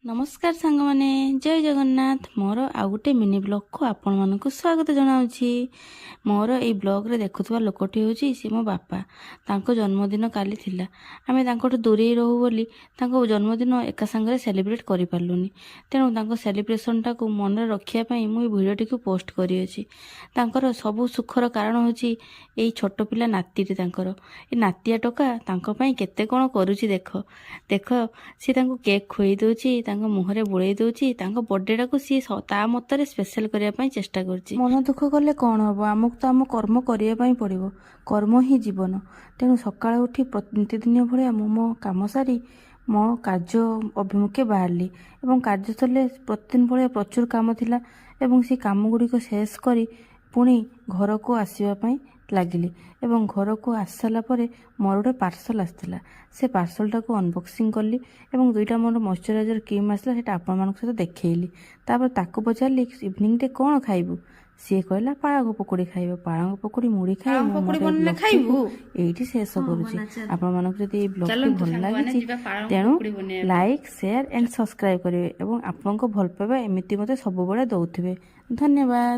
नमस्कार सांग माने जय जगन्नाथ मोर आउ गोटे मिनी ब्लॉग को आपण मानक स्वागत जनाऊँगी। मोर ये ब्लॉग रे देखुवा लोकटी हूँ सी मो बापा। तांको जन्मदिन काली थिला आमे तांको दूरे रहू बोली तांको जन्मदिन एका संगे सेलिब्रेट करि पारलुनी। तेणु तांको सेलिब्रेशन टाको मन रखिया पई मु भिडियोटी को पोस्ट करियछि। तांकर सबु सुखर कारण होची एई छोट पिला नातीटी तांकर ए नातिया टोका तांको पई केते कोन करूची देख देख सी तांको केक खुई दोची तांको मुहरे बुड़े दोची तांको बर्थडे टाको सी ता मतरे स्पेशल करिया पई चेष्टा करची। मन दुख कले कोन हबो आमुक तो आम कर्म करिया पई पड़िबो कर्म ही जीवन। तेणु सकाळ उठी प्रतिदिन भलिया मो काम सारी मो कार्य अभिमुखे बाहरली एवं कार्यस्थले प्रतिदिन भलिया प्रचुर काम थिला एवं से काम गुडी को शेष करी पुणी घर को आसीबा पई लगिली एवं घर को आसी सारा परे मोर गोटे पार्सल आसाला से पार्सलटा को अनबॉक्सिंग कली एवं दुईटा मोर मॉइस्चराइजर क्रीम आसला सेटा आपण मान सहित देखैली। तापर ताको पचारली इवनिंग रे कोन खाइबू सी कहला पाळंग पकोड़ी खाइबो पाळंग पकोड़ी मुड़ी खाइबो एठी शेष करूची। आपण मान जदि ए ब्लॉग टी भल लागिची तेणु लाइक शेयर एंड सब्सक्राइब करिवे एवं आपनको भल पाइबा एमिति मते सब बेले दउथिबे। धन्यवाद।